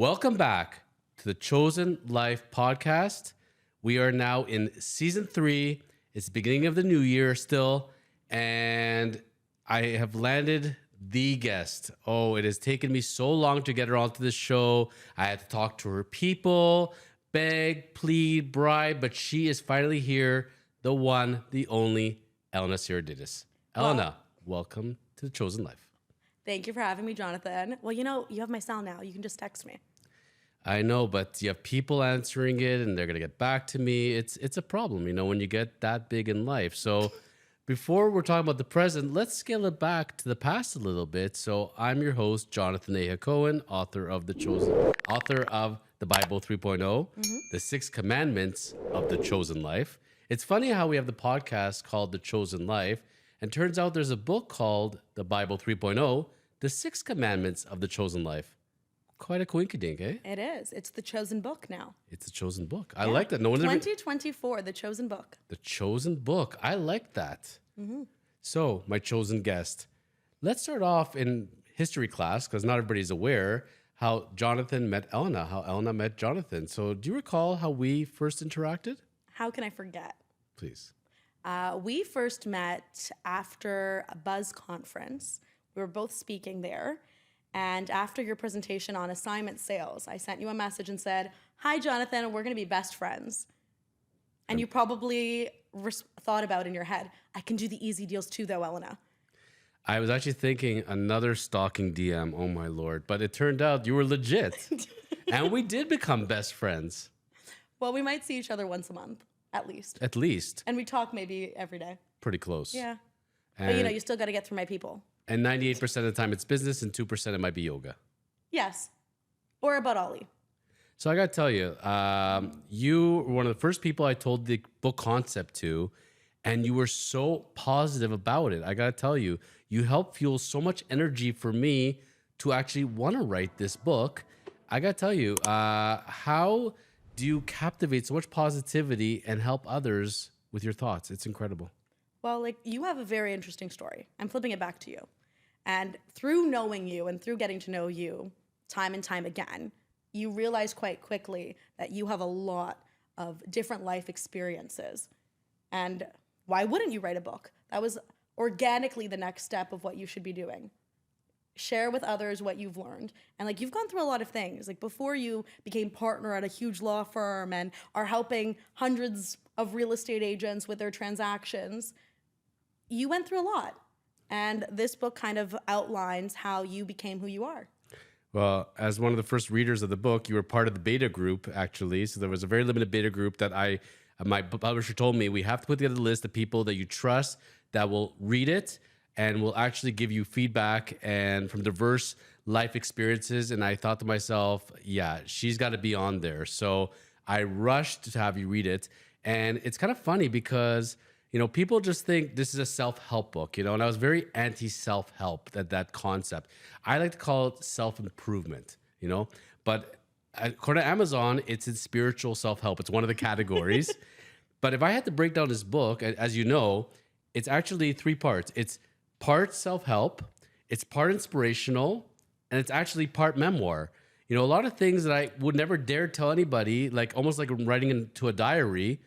Welcome back to the Chosen Life podcast. We are now in season 3. It's the beginning of the new year still, and I have landed the guest. Oh, it has taken me so long to get her onto this show. I had to talk to her people, beg, plead, bribe, but she is finally here. The one, the only, Elena Saradidis. Elena, welcome to the Chosen Life. Thank you for having me, Jonathan. Well, you have my cell now. You can just text me. I know, but you have people answering it and they're going to get back to me. It's a problem, when you get that big in life. So before we're talking about the present, let's scale it back to the past a little bit. So I'm your host, Jonathan A. Cohen, author of the Bible 3.0, the 6 Commandments of the Chosen Life. It's funny how we have the podcast called The Chosen Life, and turns out there's a book called the Bible 3.0, the 6 Commandments of the Chosen Life. Quite a coinkydink, eh? It is. It's the chosen book now. It's a chosen book. I like that. No one 2024, the chosen book. The chosen book. I like that. So, my chosen guest. Let's start off in history class, because not everybody's aware how Jonathan met Elena, how Elena met Jonathan. So, do you recall how we first interacted? How can I forget? Please. We first met after a Buzz conference. We were both speaking there. And after your presentation on assignment sales, I sent you a message and said, "Hi, Jonathan, we're going to be best friends." And you probably thought about in your head, "I can do the easy deals too, though, Elena." I was actually thinking another stalking DM, oh my Lord. But it turned out you were legit. And we did become best friends. Well, we might see each other once a month, at least. At least. And we talk maybe every day. Pretty close. Yeah. And, But you still got to get through my people. And 98% of the time it's business and 2% it might be yoga. Yes. Or about Ollie. So I got to tell you, you were one of the first people I told the book concept to, and you were so positive about it. I got to tell you, you helped fuel so much energy for me to actually want to write this book. I got to tell you, how do you captivate so much positivity and help others with your thoughts? It's incredible. Well, you have a very interesting story. I'm flipping it back to you. And through knowing you and through getting to know you time and time again, you realize quite quickly that you have a lot of different life experiences. And why wouldn't you write a book? That was organically the next step of what you should be doing. Share with others what you've learned. And you've gone through a lot of things. Before you became partner at a huge law firm and are helping hundreds of real estate agents with their transactions, you went through a lot. And this book kind of outlines how you became who you are. Well, as one of the first readers of the book, you were part of the beta group, actually. So there was a very limited beta group that my publisher told me, we have to put together a list of people that you trust that will read it and will actually give you feedback and from diverse life experiences. And I thought to myself, yeah, she's got to be on there. So I rushed to have you read it. And it's kind of funny because people just think this is a self-help book, and I was very anti-self-help, that concept. I like to call it self-improvement, but according to Amazon, it's in spiritual self-help. It's one of the categories. But if I had to break down this book, as you know, it's actually 3 parts. It's part self-help, it's part inspirational, and it's actually part memoir. A lot of things that I would never dare tell anybody, almost like writing into a diary,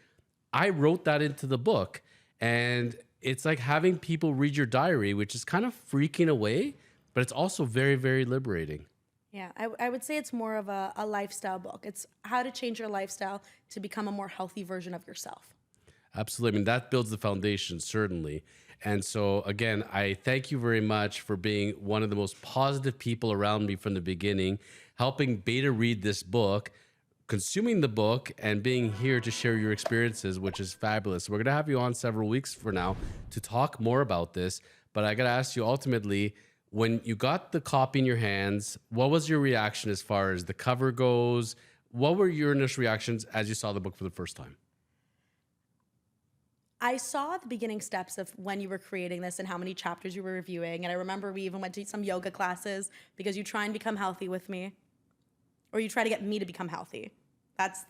I wrote that into the book. And it's like having people read your diary, which is kind of freaking away, but it's also very, very liberating. Yeah, I would say it's more of a lifestyle book. It's how to change your lifestyle to become a more healthy version of yourself. Absolutely. I mean, that builds the foundation, certainly. And so, again, I thank you very much for being one of the most positive people around me from the beginning, helping beta read this book, consuming the book, and being here to share your experiences, which is fabulous. We're going to have you on several weeks for now to talk more about this. But I got to ask you, ultimately, when you got the copy in your hands, what was your reaction as far as the cover goes? What were your initial reactions as you saw the book for the first time? I saw the beginning steps of when you were creating this and how many chapters you were reviewing. And I remember we even went to some yoga classes because you try and become healthy with me. Or you try to get me to become healthy. That's...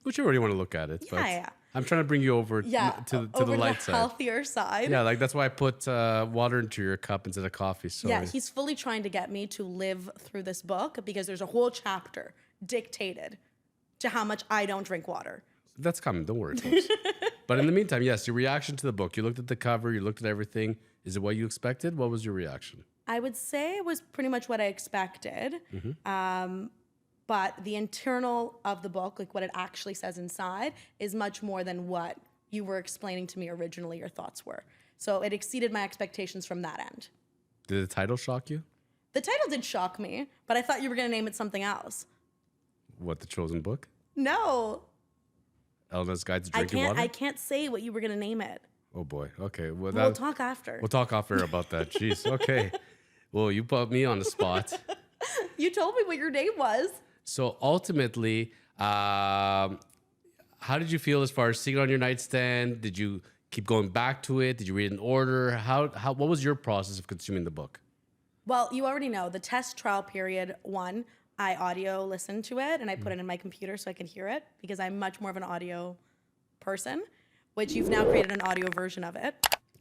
Whichever way you want to look at it. Yeah, yeah. I'm trying to bring you over Yeah, to over the light side. healthier side. Yeah, like that's why I put water into your cup instead of coffee. Sorry. Yeah, he's fully trying to get me to live through this book because there's a whole chapter dictated to how much I don't drink water. That's coming. Don't worry, folks. But in the meantime, yes, your reaction to the book. You looked at the cover. You looked at everything. Is it what you expected? What was your reaction? I would say it was pretty much what I expected. But the internal of the book, like what it actually says inside, is much more than what you were explaining to me originally your thoughts were. So it exceeded my expectations from that end. Did the title shock you? The title did shock me, but I thought you were going to name it something else. What, the chosen book? No. Elena's Guide to Drinking Water? I can't say what you were going to name it. Oh, boy. Okay. Well, We'll talk after. We'll talk off air about that. Jeez. Okay. Well, you put me on the spot. You told me what your name was. So ultimately, how did you feel as far as seeing it on your nightstand? Did you keep going back to it? Did you read it in order? What was your process of consuming the book? Well, you already know the test trial period one, I audio listened to it and I put it in my computer so I could hear it because I'm much more of an audio person, which you've now created an audio version of it.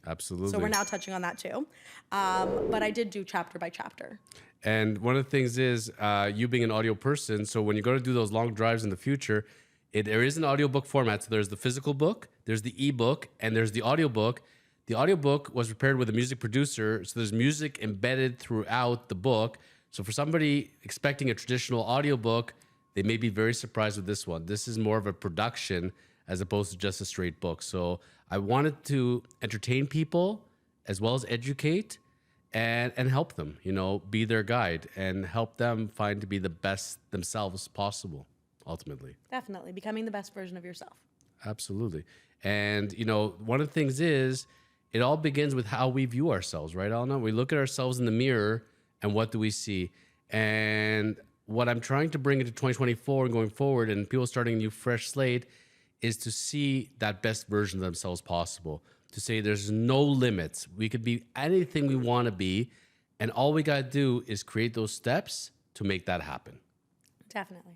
Absolutely. So we're now touching on that too. But I did do chapter by chapter. And one of the things is you being an audio person, so when you go to do those long drives in the future, there is an audiobook format. So there's the physical book, there's the ebook, and there's the audiobook. The audiobook was prepared with a music producer, so there's music embedded throughout the book. So for somebody expecting a traditional audiobook, they may be very surprised with this one. This is more of a production as opposed to just a straight book. So I wanted to entertain people as well as educate and help them, be their guide and help them find to be the best themselves possible, ultimately. Definitely. Becoming the best version of yourself. Absolutely. And, one of the things is it all begins with how we view ourselves, right, Elena? We look at ourselves in the mirror and what do we see? And what I'm trying to bring into 2024 and going forward and people starting a new fresh slate is to see that best version of themselves possible. To say there's no limits. We could be anything we want to be. And all we got to do is create those steps to make that happen. Definitely.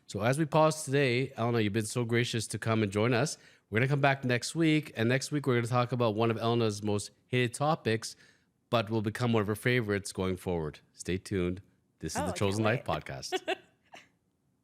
So as we pause today, Elena, you've been so gracious to come and join us. We're going to come back next week. And next week, we're going to talk about one of Elena's most hated topics, but will become one of her favorites going forward. Stay tuned. This is the Chosen Life Podcast.